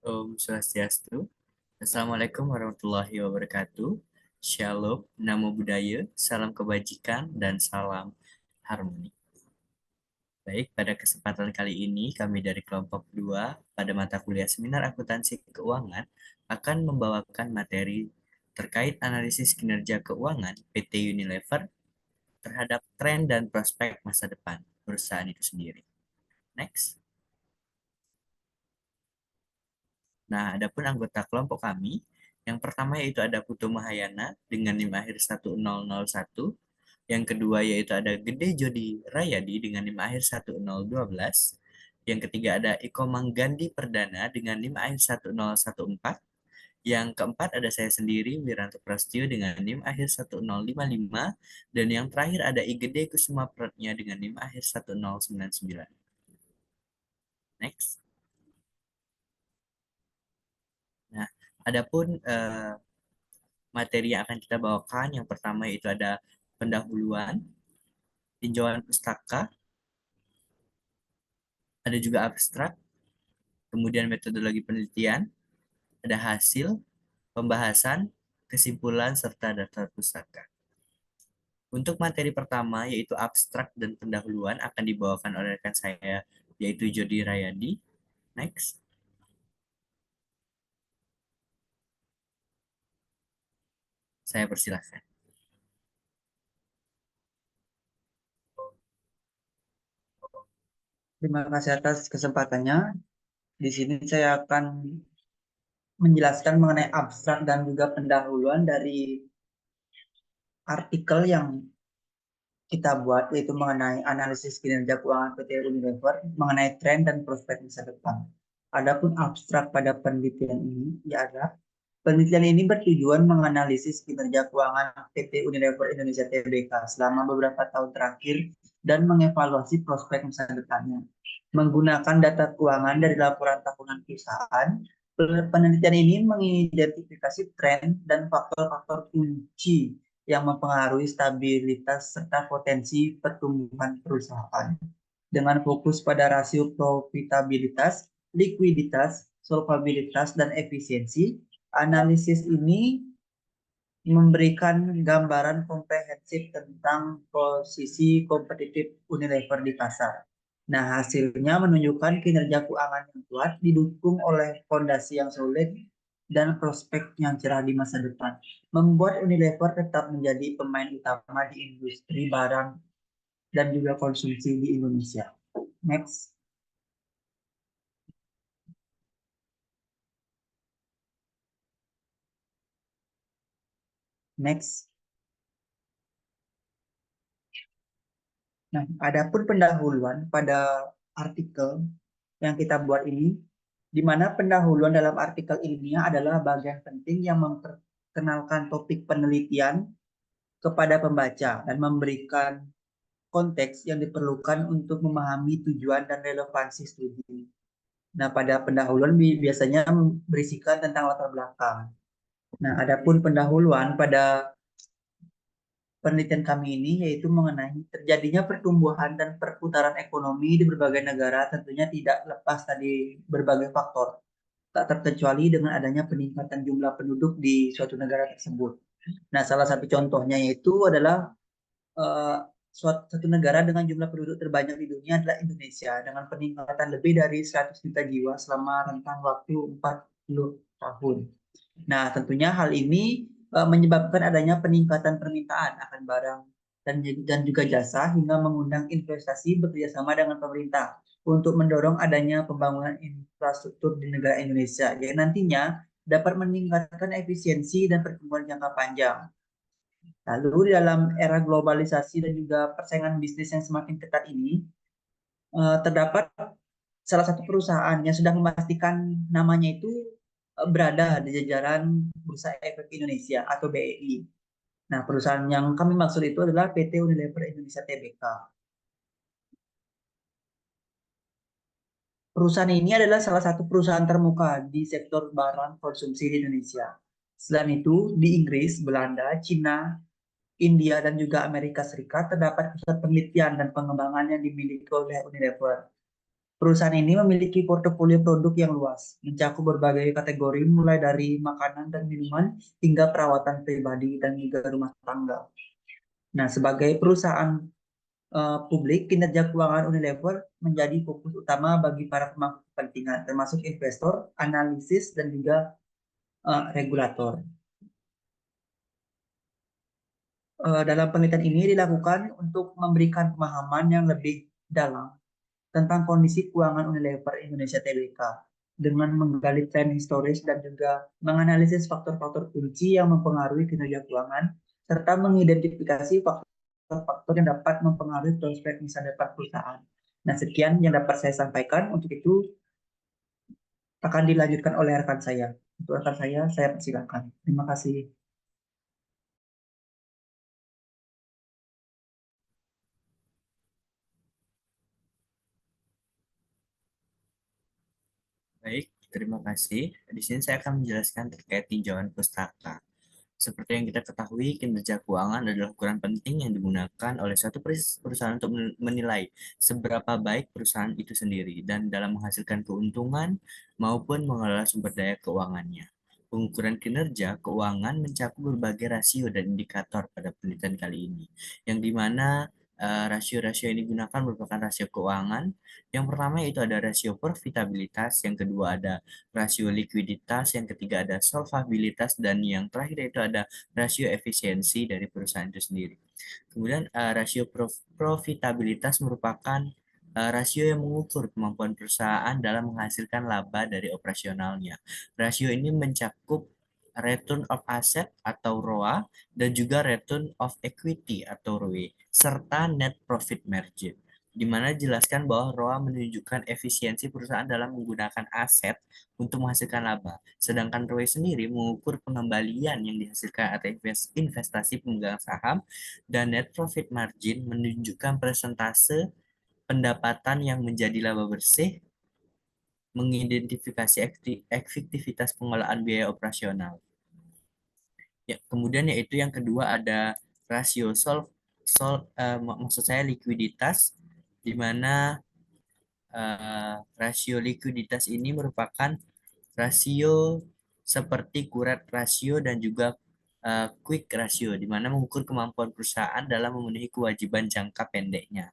Om Swastiastu. Assalamualaikum warahmatullahi wabarakatuh. Shalom, namo buddhaya, salam kebajikan, dan salam harmoni. Baik, pada kesempatan kali ini kami dari kelompok 2 pada mata kuliah Seminar Akuntansi Keuangan akan membawakan materi terkait analisis kinerja keuangan PT Unilever terhadap tren dan prospek masa depan perusahaan itu sendiri. Next. Nah, adapun anggota kelompok kami, yang pertama yaitu ada Putu Mahayana dengan NIM akhir 1001, yang kedua yaitu ada Gede Jodi Rayadi dengan NIM akhir 1012, yang ketiga ada Iko Manggandi Perdana dengan NIM akhir 1014, yang keempat ada saya sendiri Wiranto Prasetyo dengan NIM akhir 1055, dan yang terakhir ada Igede Kusuma Pratnya dengan NIM akhir 1099. Next. Nah, adapun materi yang akan kita bawakan yang pertama yaitu ada pendahuluan, tinjauan pustaka, ada juga abstrak, kemudian metodologi penelitian, ada hasil, pembahasan, kesimpulan, serta daftar pustaka. Untuk materi pertama yaitu abstrak dan pendahuluan akan dibawakan oleh rekan saya yaitu Jody Rayadi. Next. Saya persilahkan. Terima kasih atas kesempatannya. Di sini saya akan menjelaskan mengenai abstrak dan juga pendahuluan dari artikel yang kita buat, yaitu mengenai analisis kinerja keuangan PT Unilever, mengenai tren dan prospek masa depan. Adapun abstrak pada penelitian ini, ya adalah penelitian ini bertujuan menganalisis kinerja keuangan PT Unilever Indonesia Tbk selama beberapa tahun terakhir dan mengevaluasi prospek masa depannya. Menggunakan data keuangan dari laporan tahunan perusahaan, penelitian ini mengidentifikasi tren dan faktor-faktor kunci yang mempengaruhi stabilitas serta potensi pertumbuhan perusahaan. Dengan fokus pada rasio profitabilitas, likuiditas, solvabilitas, dan efisiensi, analisis ini memberikan gambaran komprehensif tentang posisi kompetitif Unilever di pasar. Nah, hasilnya menunjukkan kinerja keuangan yang kuat didukung oleh fondasi yang solid dan prospek yang cerah di masa depan, membuat Unilever tetap menjadi pemain utama di industri barang dan juga konsumsi di Indonesia. Next. Next. Nah, adapun pendahuluan pada artikel yang kita buat ini, di mana pendahuluan dalam artikel ilmiah adalah bagian penting yang memperkenalkan topik penelitian kepada pembaca dan memberikan konteks yang diperlukan untuk memahami tujuan dan relevansi studi. Nah, pada pendahuluan biasanya berisikan tentang latar belakang. Nah, adapun pendahuluan pada penelitian kami ini yaitu mengenai terjadinya pertumbuhan dan perputaran ekonomi di berbagai negara tentunya tidak lepas dari berbagai faktor, tak terkecuali dengan adanya peningkatan jumlah penduduk di suatu negara tersebut. Nah, salah satu contohnya yaitu adalah uh, suatu negara dengan jumlah penduduk terbanyak di dunia adalah Indonesia dengan peningkatan lebih dari 100 juta jiwa selama rentang waktu 40 tahun. Nah, tentunya hal ini menyebabkan adanya peningkatan permintaan akan barang dan juga jasa hingga mengundang investasi bekerjasama dengan pemerintah untuk mendorong adanya pembangunan infrastruktur di negara Indonesia yang nantinya dapat meningkatkan efisiensi dan pertumbuhan jangka panjang. Lalu di dalam era globalisasi dan juga persaingan bisnis yang semakin ketat ini, terdapat salah satu perusahaan yang sudah memastikan namanya itu berada di jajaran Bursa Efek Indonesia atau BEI. Nah, perusahaan yang kami maksud itu adalah PT Unilever Indonesia Tbk. Perusahaan ini adalah salah satu perusahaan termuka di sektor barang konsumsi di Indonesia. Selain itu, di Inggris, Belanda, Cina, India, dan juga Amerika Serikat terdapat pusat penelitian dan pengembangan yang dimiliki oleh Unilever. Perusahaan ini memiliki portofolio produk yang luas, mencakup berbagai kategori mulai dari makanan dan minuman hingga perawatan pribadi dan juga rumah tangga. Nah, sebagai perusahaan publik, kinerja keuangan Unilever menjadi fokus utama bagi para pemangku kepentingan, termasuk investor, analisis, dan juga regulator. Dalam penelitian ini dilakukan untuk memberikan pemahaman yang lebih dalam tentang kondisi keuangan Unilever Indonesia Tbk dengan menggali tren historis dan juga menganalisis faktor-faktor kunci yang mempengaruhi kinerja keuangan serta mengidentifikasi faktor-faktor yang dapat mempengaruhi prospek masa depan perusahaan. Nah, sekian yang dapat saya sampaikan. Untuk itu akan dilanjutkan oleh rekan saya. Untuk rekan saya persilakan. Terima kasih. Baik, terima kasih. Di sini saya akan menjelaskan terkait tinjauan pustaka. Seperti yang kita ketahui, kinerja keuangan adalah ukuran penting yang digunakan oleh suatu perusahaan untuk menilai seberapa baik perusahaan itu sendiri dan dalam menghasilkan keuntungan maupun mengelola sumber daya keuangannya. Pengukuran kinerja keuangan mencakup berbagai rasio dan indikator pada penelitian kali ini, yang dimana rasio-rasio yang digunakan merupakan rasio keuangan. Yang pertama itu ada rasio profitabilitas, yang kedua ada rasio likuiditas, yang ketiga ada solvabilitas, dan yang terakhir itu ada rasio efisiensi dari perusahaan itu sendiri. Kemudian rasio profitabilitas merupakan rasio yang mengukur kemampuan perusahaan dalam menghasilkan laba dari operasionalnya. Rasio ini mencakup return of asset atau ROA dan juga return of equity atau ROE serta net profit margin, di mana dijelaskan bahwa ROA menunjukkan efisiensi perusahaan dalam menggunakan aset untuk menghasilkan laba. Sedangkan ROE sendiri mengukur pengembalian yang dihasilkan atau investasi pemegang saham, dan net profit margin menunjukkan persentase pendapatan yang menjadi laba bersih, mengidentifikasi efektivitas pengelolaan biaya operasional. Ya, kemudian yaitu yang kedua ada rasio maksud saya likuiditas, di mana rasio likuiditas ini merupakan rasio seperti kurat rasio dan juga quick ratio, di mana mengukur kemampuan perusahaan dalam memenuhi kewajiban jangka pendeknya.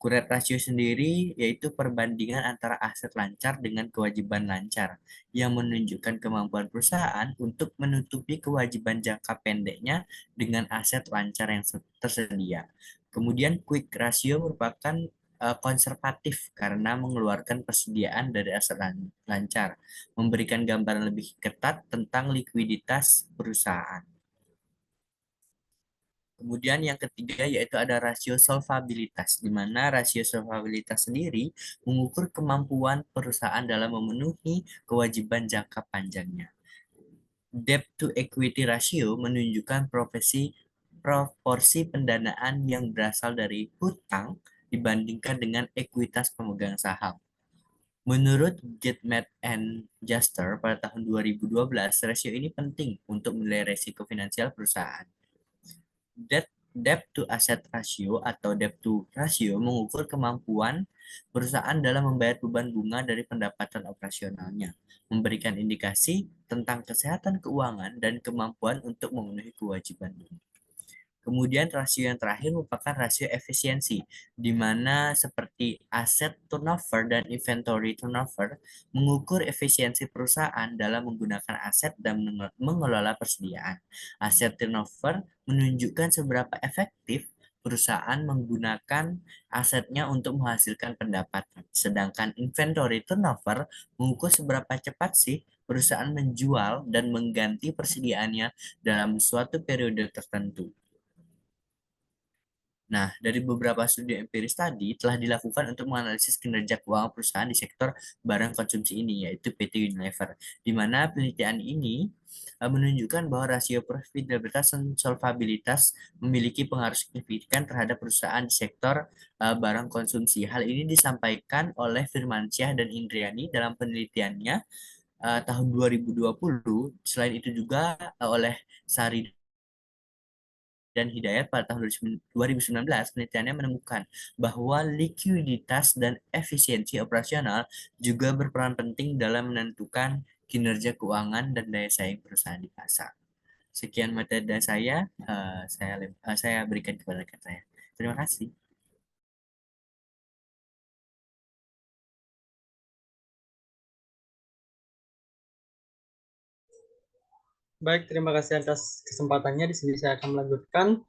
Kurat rasio sendiri yaitu perbandingan antara aset lancar dengan kewajiban lancar, yang menunjukkan kemampuan perusahaan untuk menutupi kewajiban jangka pendeknya dengan aset lancar yang tersedia. Kemudian quick ratio merupakan konservatif karena mengeluarkan persediaan dari aset lancar, memberikan gambaran lebih ketat tentang likuiditas perusahaan. Kemudian yang ketiga yaitu ada rasio solvabilitas, di mana rasio solvabilitas sendiri mengukur kemampuan perusahaan dalam memenuhi kewajiban jangka panjangnya. Debt to equity ratio menunjukkan proporsi pendanaan yang berasal dari hutang dibandingkan dengan ekuitas pemegang saham. Menurut Gatemate and Juster pada tahun 2012, rasio ini penting untuk menilai resiko finansial perusahaan. Debt to asset ratio atau debt to ratio mengukur kemampuan perusahaan dalam membayar beban bunga dari pendapatan operasionalnya, memberikan indikasi tentang kesehatan keuangan dan kemampuan untuk memenuhi kewajiban. Kemudian rasio yang terakhir merupakan rasio efisiensi, di mana seperti aset turnover dan inventory turnover mengukur efisiensi perusahaan dalam menggunakan aset dan mengelola persediaan. Aset turnover menunjukkan seberapa efektif perusahaan menggunakan asetnya untuk menghasilkan pendapatan. Sedangkan inventory turnover mengukur seberapa cepat sih perusahaan menjual dan mengganti persediaannya dalam suatu periode tertentu. Nah, dari beberapa studi empiris tadi telah dilakukan untuk menganalisis kinerja keuangan perusahaan di sektor barang konsumsi ini, yaitu PT Unilever, di mana penelitian ini menunjukkan bahwa rasio profitabilitas dan solvabilitas memiliki pengaruh signifikan terhadap perusahaan di sektor barang konsumsi. Hal ini disampaikan oleh Firmansyah dan Indriani dalam penelitiannya tahun 2020. Selain itu juga oleh Sari dan Hidayat pada tahun 2019 penelitiannya menemukan bahwa likuiditas dan efisiensi operasional juga berperan penting dalam menentukan kinerja keuangan dan daya saing perusahaan di pasar. Sekian materi dari saya berikan kepada rekan saya. Terima kasih. Baik, terima kasih atas kesempatannya. Di sini saya akan melanjutkan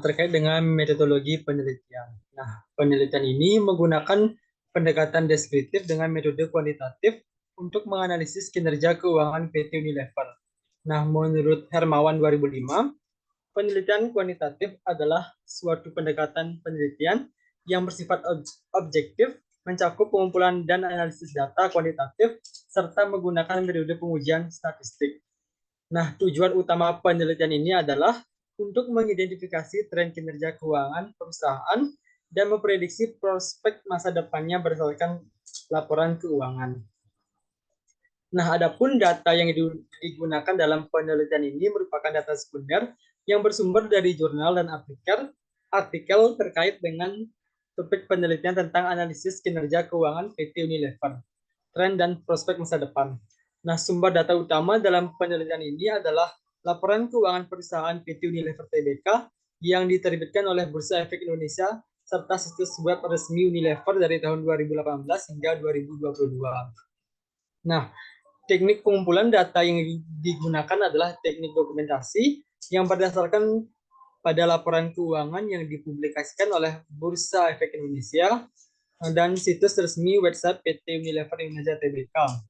terkait dengan metodologi penelitian. Nah, penelitian ini menggunakan pendekatan deskriptif dengan metode kuantitatif untuk menganalisis kinerja keuangan PT Unilever. Nah, menurut Hermawan 2005, penelitian kuantitatif adalah suatu pendekatan penelitian yang bersifat objektif, mencakup pengumpulan dan analisis data kuantitatif, serta menggunakan metode pengujian statistik. Nah, tujuan utama penelitian ini adalah untuk mengidentifikasi tren kinerja keuangan perusahaan dan memprediksi prospek masa depannya berdasarkan laporan keuangan. Nah, adapun data yang digunakan dalam penelitian ini merupakan data sekunder yang bersumber dari jurnal dan artikel terkait dengan topik penelitian tentang analisis kinerja keuangan PT Unilever, tren dan prospek masa depan. Nah, sumber data utama dalam penelitian ini adalah laporan keuangan perusahaan PT Unilever Tbk yang diterbitkan oleh Bursa Efek Indonesia serta situs web resmi Unilever dari tahun 2018 hingga 2022. Nah, teknik pengumpulan data yang digunakan adalah teknik dokumentasi yang berdasarkan pada laporan keuangan yang dipublikasikan oleh Bursa Efek Indonesia dan situs resmi website PT Unilever Indonesia Tbk.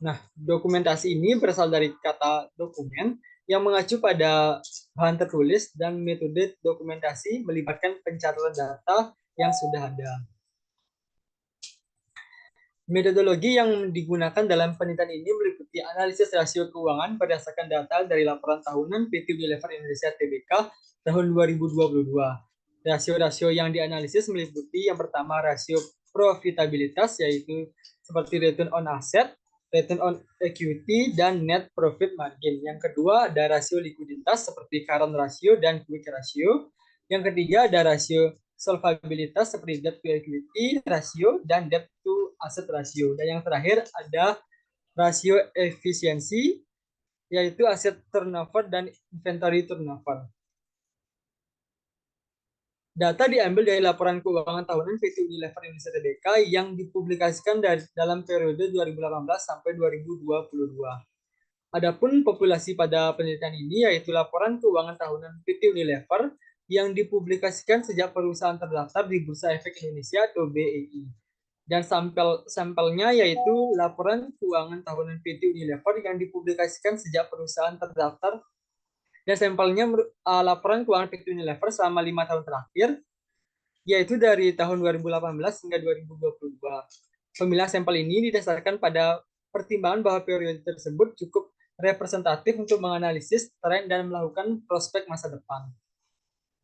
Nah, dokumentasi ini berasal dari kata dokumen yang mengacu pada bahan tertulis dan metode dokumentasi melibatkan pencatatan data yang sudah ada. Metodologi yang digunakan dalam penelitian ini meliputi analisis rasio keuangan berdasarkan data dari laporan tahunan PT Unilever Indonesia Tbk tahun 2022. Rasio-rasio yang dianalisis meliputi yang pertama rasio profitabilitas, yaitu seperti return on asset, return on equity, dan net profit margin. Yang kedua ada rasio likuiditas seperti current ratio dan quick ratio. Yang ketiga ada rasio solvabilitas seperti debt to equity ratio dan debt to asset ratio. Dan yang terakhir ada rasio efisiensi, yaitu aset turnover dan inventory turnover. Data diambil dari laporan keuangan tahunan PT Unilever Indonesia Tbk yang dipublikasikan dalam periode 2018 sampai 2022. Adapun populasi pada penelitian ini yaitu laporan keuangan tahunan PT Unilever yang dipublikasikan sejak perusahaan terdaftar di Bursa Efek Indonesia atau BEI. Dan sampelnya yaitu laporan keuangan tahunan PT Unilever yang dipublikasikan sejak perusahaan terdaftar, dan sampelnya laporan keuangan PT Unilever selama 5 tahun terakhir, yaitu dari tahun 2018 hingga 2022. Pemilihan sampel ini didasarkan pada pertimbangan bahwa periode tersebut cukup representatif untuk menganalisis tren dan melakukan prospek masa depan.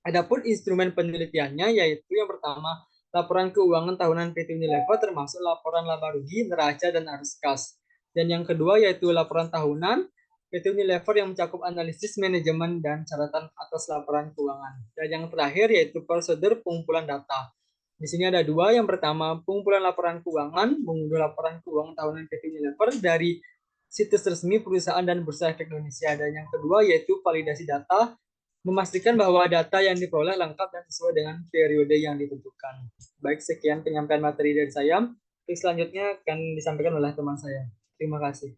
Adapun instrumen penelitiannya yaitu yang pertama, laporan keuangan tahunan PT Unilever termasuk laporan laba rugi, neraca, dan arus kas. Dan yang kedua yaitu laporan tahunan PT Unilever yang mencakup analisis manajemen dan catatan atas laporan keuangan. Dan yang terakhir yaitu prosedur pengumpulan data. Di sini ada dua. Yang pertama, pengumpulan laporan keuangan, mengunduh laporan keuangan tahunan PT Unilever dari situs resmi perusahaan dan Bursa Efek Indonesia. Dan yang kedua yaitu validasi data, memastikan bahwa data yang diperoleh lengkap dan sesuai dengan periode yang ditentukan. Baik, sekian penyampaian materi dari saya. Selanjutnya akan disampaikan oleh teman saya. Terima kasih.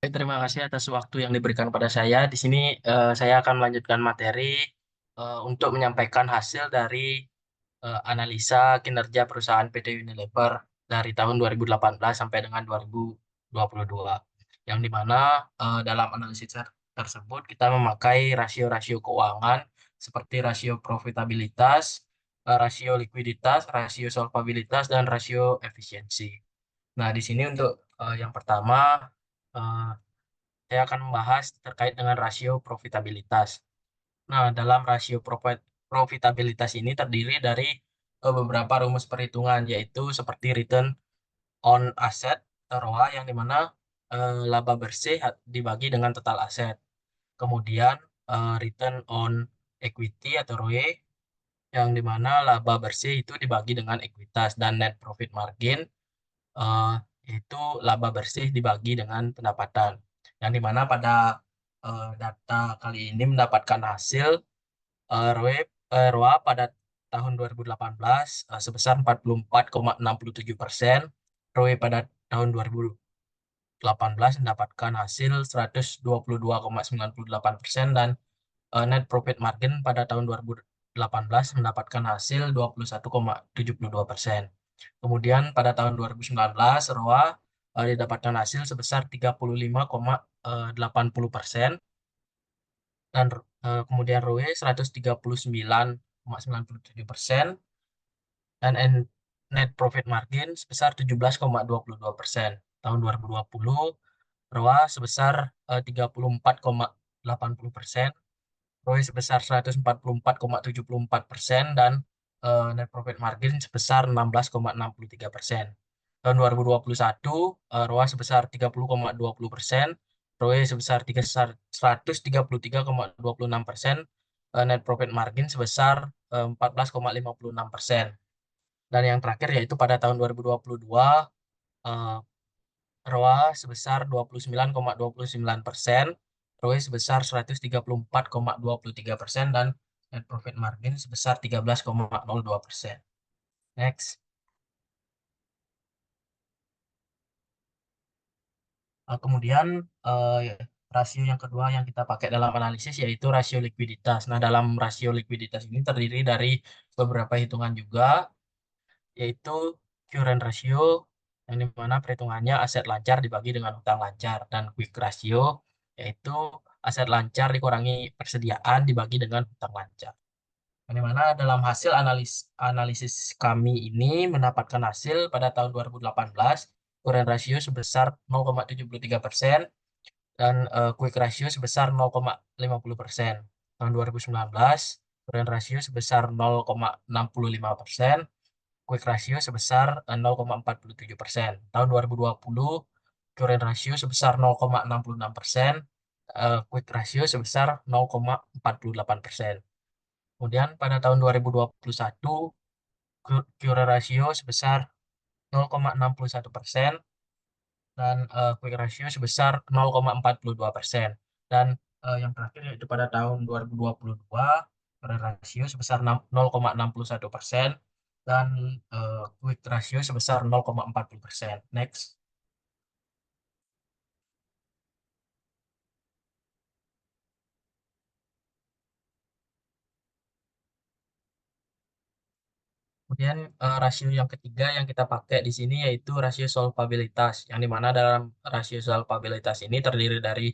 Terima kasih atas waktu yang diberikan pada saya. Di sini saya akan melanjutkan materi untuk menyampaikan hasil dari analisa kinerja perusahaan PT Unilever dari tahun 2018 sampai dengan 2022. Yang dimana dalam analisis tersebut kita memakai rasio-rasio keuangan seperti rasio profitabilitas, rasio likuiditas, rasio solvabilitas, dan rasio efisiensi. Nah, di sini untuk yang pertama, eh, saya akan membahas terkait dengan rasio profitabilitas. Nah, dalam rasio profitabilitas ini terdiri dari beberapa rumus perhitungan, yaitu seperti return on asset, ROA, yang dimana laba bersih dibagi dengan total aset. Kemudian return on equity atau ROE, yang dimana laba bersih itu dibagi dengan ekuitas, dan net profit margin eh, itu laba bersih dibagi dengan pendapatan. Yang dimana pada data kali ini mendapatkan hasil ROA pada tahun 2018 sebesar 44,67%, ROE pada tahun 2018 mendapatkan hasil 122,98%, dan net profit margin pada tahun 2018 mendapatkan hasil 21,72%. Kemudian pada tahun 2019 ROA didapatkan hasil sebesar 35,80%, dan kemudian ROE 139,97%, dan net profit margin sebesar 17,22%. Tahun 2020 ROA sebesar 34,80%, ROE sebesar 144,74%, dan net profit margin sebesar 16,63%. Tahun 2021 ROA sebesar 30,20%, ROE sebesar 133,26%, net profit margin sebesar 14,56%. Dan yang terakhir yaitu pada tahun 2022 ROA sebesar 29,29%, ROE sebesar 134,23%, dan net profit margin sebesar 13,02%. Next. Kemudian rasio yang kedua yang kita pakai dalam analisis yaitu rasio likuiditas. Nah, dalam rasio likuiditas ini terdiri dari beberapa hitungan juga, yaitu current ratio, yang dimana perhitungannya aset lancar dibagi dengan hutang lancar, dan quick ratio, yaitu aset lancar dikurangi persediaan dibagi dengan hutang lancar. Yang dimana dalam hasil analisis kami ini mendapatkan hasil pada tahun 2018, current ratio sebesar 0,73%, dan quick ratio sebesar 0,50%. Tahun 2019, current ratio sebesar 0,65%, quick ratio sebesar 0,47%. Tahun 2020, current ratio sebesar 0,66%, quick ratio sebesar 0,48%. Kemudian pada tahun 2021, current ratio sebesar 0,61%, dan quick ratio sebesar 0,42%. Dan yang terakhir yaitu pada tahun 2022, current ratio sebesar 0,61%, dan quick ratio sebesar 0,40%. Next. Kemudian rasio yang ketiga yang kita pakai di sini yaitu rasio solvabilitas, yang dimana dalam rasio solvabilitas ini terdiri dari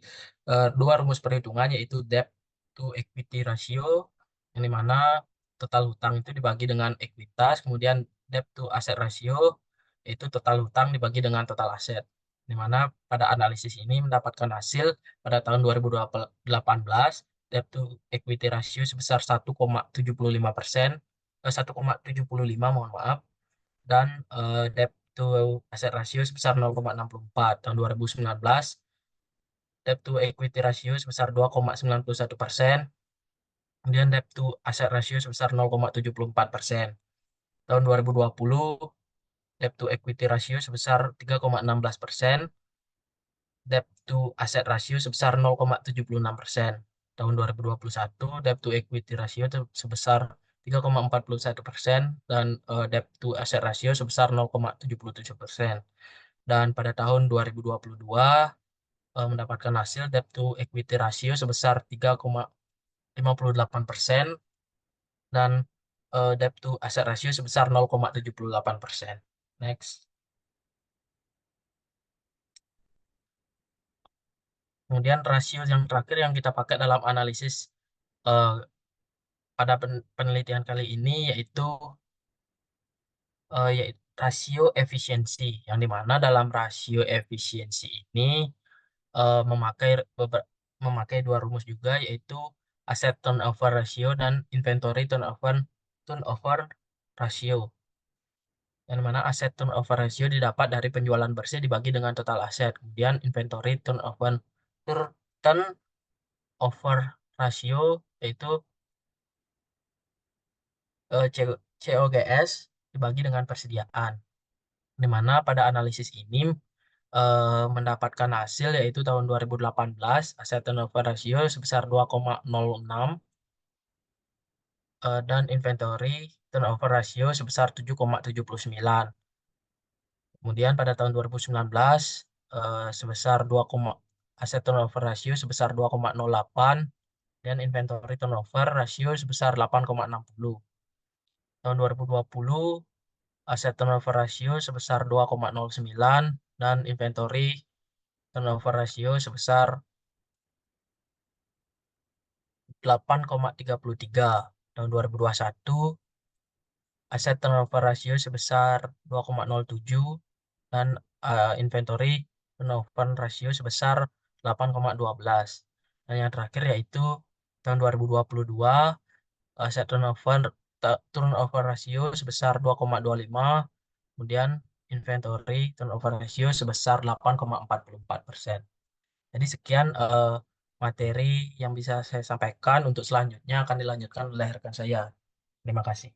dua rumus perhitungan, yaitu debt to equity ratio, yang dimana total hutang itu dibagi dengan ekuitas, kemudian debt to asset ratio, yaitu total hutang dibagi dengan total aset. Dimana pada analisis ini mendapatkan hasil pada tahun 2018, debt to equity ratio sebesar 1,75%, 1,75, mohon maaf, dan debt to asset ratio sebesar 0,64. Tahun 2019, debt to equity ratio sebesar 2,91%, kemudian debt to asset ratio sebesar 0,74%. Tahun 2020, debt to equity ratio sebesar 3,16%, debt to asset ratio sebesar 0,76%. Tahun 2021, debt to equity ratio sebesar 3,41%, dan debt to asset ratio sebesar 0,77%. Dan pada tahun 2022 mendapatkan hasil debt to equity ratio sebesar 3,58%, dan debt to asset ratio sebesar 0,78%. Next. Kemudian rasio yang terakhir yang kita pakai dalam analisis pada penelitian kali ini yaitu rasio efisiensi, yang dimana dalam rasio efisiensi ini memakai dua rumus juga, yaitu asset turnover ratio dan inventory turnover ratio, yang mana aset turnover ratio didapat dari penjualan bersih dibagi dengan total aset, kemudian inventory turnover rasio yaitu COGS dibagi dengan persediaan. Di mana pada analisis ini mendapatkan hasil yaitu tahun 2018 aset turnover ratio sebesar 2,06 dan inventory turnover ratio sebesar 7,79. Kemudian pada tahun 2019 sebesar aset turnover ratio sebesar 2,08 dan inventory turnover ratio sebesar 8,60. Tahun 2020 aset turnover ratio sebesar 2,09 dan inventory turnover ratio sebesar 8,33. Tahun 2021 aset turnover ratio sebesar 2,07 dan inventory turnover ratio sebesar 8,12. Dan yang terakhir yaitu tahun 2022 aset turnover ratio sebesar 2,25, kemudian inventory turnover ratio sebesar 8,44%. Jadi sekian materi yang bisa saya sampaikan. Untuk selanjutnya akan dilanjutkan oleh rekan saya. Terima kasih.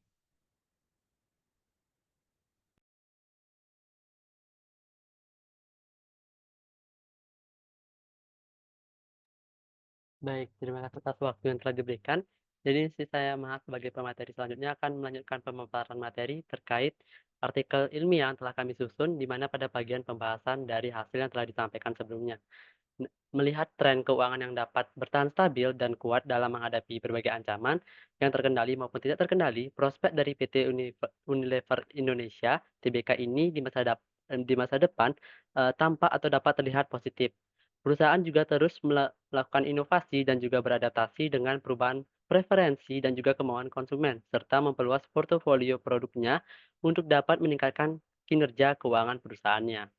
Baik, terima kasih atas waktu yang telah diberikan. Jadi saya Mahat sebagai pemateri selanjutnya akan melanjutkan pemaparan materi terkait artikel ilmiah yang telah kami susun, di mana pada bagian pembahasan dari hasil yang telah disampaikan sebelumnya. Melihat tren keuangan yang dapat bertahan stabil dan kuat dalam menghadapi berbagai ancaman yang terkendali maupun tidak terkendali, prospek dari PT Unilever Indonesia (TBK) ini di masa depan tampak atau dapat terlihat positif. Perusahaan juga terus melakukan inovasi dan juga beradaptasi dengan perubahan preferensi dan juga kemauan konsumen, serta memperluas portofolio produknya untuk dapat meningkatkan kinerja keuangan perusahaannya.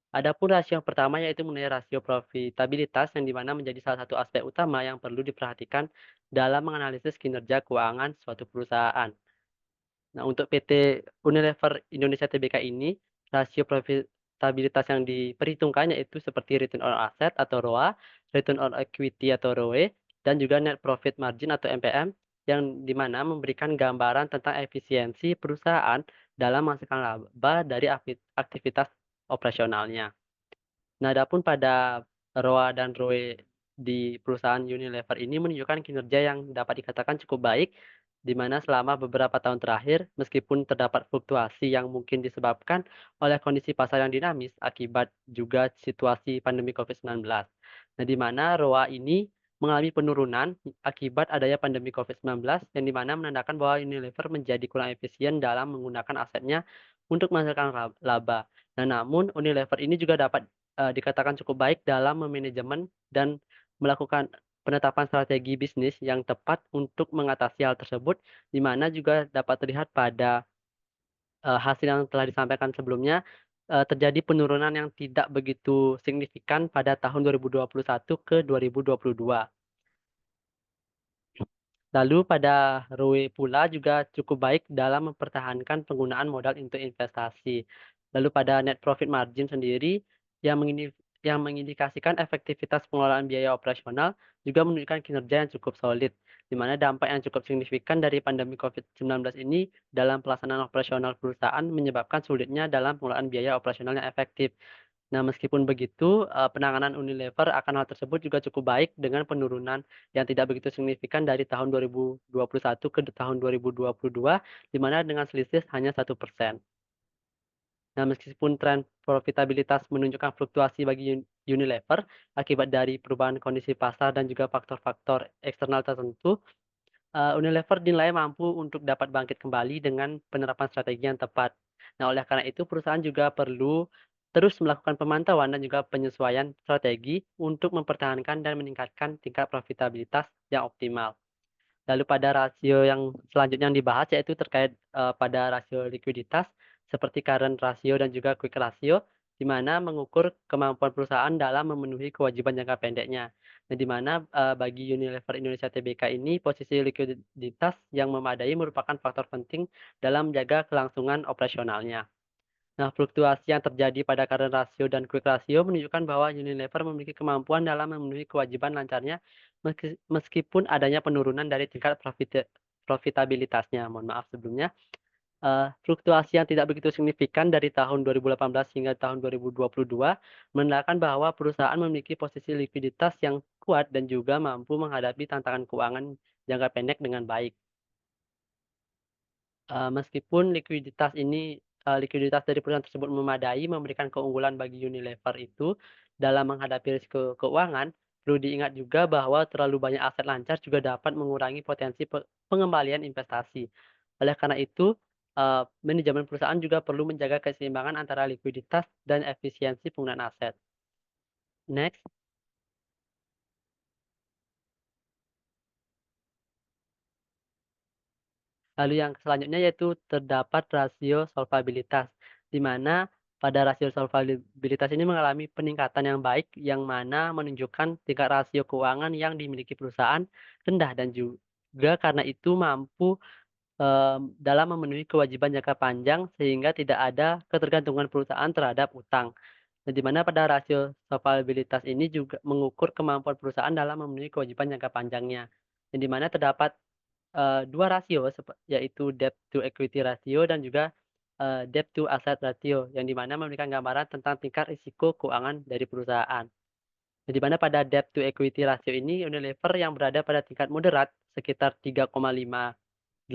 Adapun rasio yang pertama yaitu mengenai rasio profitabilitas yang dimana menjadi salah satu aspek utama yang perlu diperhatikan dalam menganalisis kinerja keuangan suatu perusahaan. Nah, untuk PT Unilever Indonesia Tbk ini, rasio profitabilitas yang diperhitungkan yaitu seperti return on asset atau ROA, return on equity atau ROE, dan juga net profit margin atau NPM, yang dimana memberikan gambaran tentang efisiensi perusahaan dalam menghasilkan laba dari aktivitas operasionalnya. Nah, adapun pada ROA dan ROE di perusahaan Unilever ini menunjukkan kinerja yang dapat dikatakan cukup baik, di mana selama beberapa tahun terakhir, meskipun terdapat fluktuasi yang mungkin disebabkan oleh kondisi pasar yang dinamis akibat juga situasi pandemi COVID-19. Nah, di mana ROA ini mengalami penurunan akibat adanya pandemi COVID-19, yang dimana menandakan bahwa Unilever menjadi kurang efisien dalam menggunakan asetnya untuk menghasilkan laba. Nah, namun Unilever ini juga dapat dikatakan cukup baik dalam memanajemen dan melakukan penetapan strategi bisnis yang tepat untuk mengatasi hal tersebut, di mana juga dapat terlihat pada hasil yang telah disampaikan sebelumnya, terjadi penurunan yang tidak begitu signifikan pada tahun 2021 ke 2022. Lalu pada ROE pula juga cukup baik dalam mempertahankan penggunaan modal untuk investasi. Lalu pada net profit margin sendiri yang mengindikasikan efektivitas pengelolaan biaya operasional juga menunjukkan kinerja yang cukup solid, di mana dampak yang cukup signifikan dari pandemi COVID-19 ini dalam pelaksanaan operasional perusahaan menyebabkan sulitnya dalam pengelolaan biaya operasional yang efektif. Nah, meskipun begitu, penanganan Unilever akan hal tersebut juga cukup baik dengan penurunan yang tidak begitu signifikan dari tahun 2021 ke tahun 2022, di mana dengan selisih hanya 1%. Nah, meskipun tren profitabilitas menunjukkan fluktuasi bagi Unilever akibat dari perubahan kondisi pasar dan juga faktor-faktor eksternal tertentu, Unilever dinilai mampu untuk dapat bangkit kembali dengan penerapan strategi yang tepat. Nah, oleh karena itu perusahaan juga perlu terus melakukan pemantauan dan juga penyesuaian strategi untuk mempertahankan dan meningkatkan tingkat profitabilitas yang optimal. Lalu pada rasio yang selanjutnya yang dibahas yaitu terkait pada rasio likuiditas seperti current ratio dan juga quick ratio, di mana mengukur kemampuan perusahaan dalam memenuhi kewajiban jangka pendeknya. Nah, di mana bagi Unilever Indonesia Tbk ini posisi likuiditas yang memadai merupakan faktor penting dalam menjaga kelangsungan operasionalnya. Nah, fluktuasi yang terjadi pada current ratio dan quick ratio menunjukkan bahwa Unilever memiliki kemampuan dalam memenuhi kewajiban lancarnya meskipun adanya penurunan dari tingkat profitabilitasnya. Mohon maaf sebelumnya. Fluktuasi yang tidak begitu signifikan dari tahun 2018 hingga tahun 2022 menandakan bahwa perusahaan memiliki posisi likuiditas yang kuat dan juga mampu menghadapi tantangan keuangan jangka pendek dengan baik. Meskipun likuiditas dari perusahaan tersebut memadai memberikan keunggulan bagi Unilever itu dalam menghadapi risiko keuangan, perlu diingat juga bahwa terlalu banyak aset lancar juga dapat mengurangi potensi pengembalian investasi. Oleh karena itu, manajemen perusahaan juga perlu menjaga keseimbangan antara likuiditas dan efisiensi penggunaan aset. Next. Lalu yang selanjutnya yaitu terdapat rasio solvabilitas, di mana pada rasio solvabilitas ini mengalami peningkatan yang baik yang mana menunjukkan tingkat rasio keuangan yang dimiliki perusahaan rendah dan juga karena itu mampu dalam memenuhi kewajiban jangka panjang sehingga tidak ada ketergantungan perusahaan terhadap utang. Dan di mana pada rasio solvabilitas ini juga mengukur kemampuan perusahaan dalam memenuhi kewajiban jangka panjangnya. Yang di mana terdapat 2 rasio yaitu debt to equity ratio dan juga, debt to asset ratio yang di mana memberikan gambaran tentang tingkat risiko keuangan dari perusahaan. Yang di mana pada debt to equity ratio ini Unilever yang berada pada tingkat moderat sekitar 3,58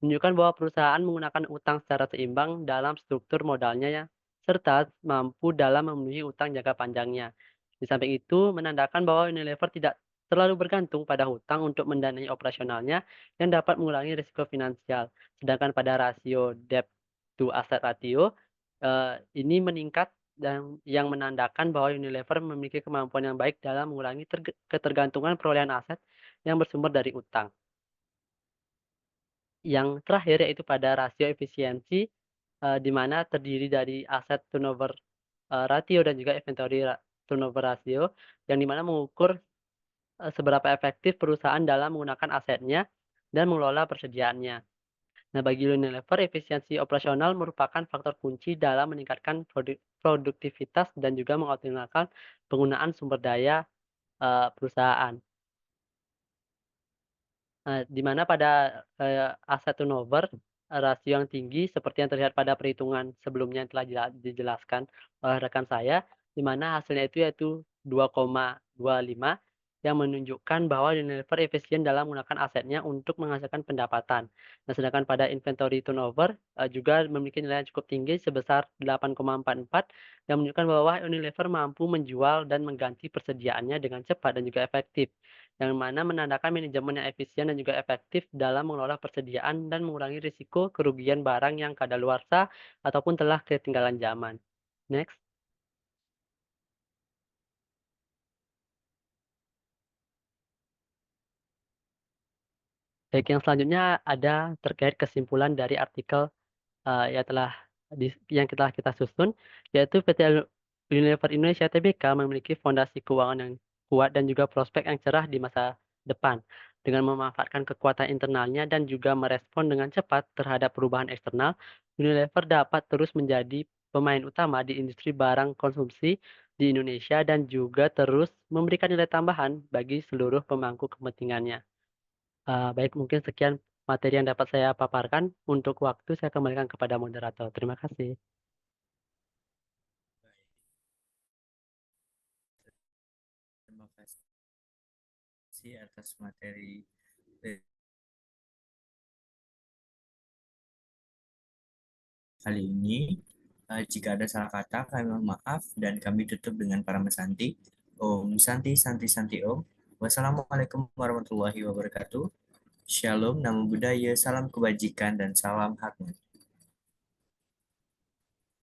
menunjukkan bahwa perusahaan menggunakan utang secara seimbang dalam struktur modalnya ya, serta mampu dalam memenuhi utang jangka panjangnya. Di samping itu menandakan bahwa Unilever tidak terlalu bergantung pada hutang untuk mendanai operasionalnya yang dapat mengurangi risiko finansial. Sedangkan pada rasio debt to asset ratio, ini meningkat dan yang menandakan bahwa Unilever memiliki kemampuan yang baik dalam mengurangi ketergantungan perolehan aset yang bersumber dari utang. Yang terakhir yaitu pada rasio efisiensi, di mana terdiri dari aset turnover, ratio dan juga inventory turnover ratio, yang di mana mengukur, seberapa efektif perusahaan dalam menggunakan asetnya dan mengelola persediaannya. Nah, bagi Unilever, efisiensi operasional merupakan faktor kunci dalam meningkatkan produktivitas dan juga mengoptimalkan penggunaan sumber daya, perusahaan. Di mana pada, aset turnover, rasio yang tinggi seperti yang terlihat pada perhitungan sebelumnya yang telah dijelaskan oleh rekan saya, di mana hasilnya itu yaitu 2,25 yang menunjukkan bahwa Unilever efisien dalam menggunakan asetnya untuk menghasilkan pendapatan. Nah, sedangkan pada inventory turnover, juga memiliki nilai yang cukup tinggi sebesar 8,44 yang menunjukkan bahwa Unilever mampu menjual dan mengganti persediaannya dengan cepat dan juga efektif. Yang mana menandakan manajemen yang efisien dan juga efektif dalam mengelola persediaan dan mengurangi risiko kerugian barang yang kadaluarsa ataupun telah ketinggalan zaman. Next. Baik, yang selanjutnya ada terkait kesimpulan dari artikel, yang telah telah kita susun, yaitu PT Unilever Indonesia Tbk memiliki fondasi keuangan yang kuat dan juga prospek yang cerah di masa depan. Dengan memanfaatkan kekuatan internalnya dan juga merespon dengan cepat terhadap perubahan eksternal, Unilever dapat terus menjadi pemain utama di industri barang konsumsi di Indonesia dan juga terus memberikan nilai tambahan bagi seluruh pemangku kepentingannya. Baik, mungkin sekian materi yang dapat saya paparkan. Untuk waktu saya kembalikan kepada moderator. Terima kasih. Terima kasih atas materi kali ini. Jika ada salah kata, kami mohon maaf dan kami tutup dengan Parama Santi. Om Santi Santi Santi Om. Wassalamualaikum warahmatullahi wabarakatuh. Shalom, namo buddhaya, salam kebajikan dan salam hikmah.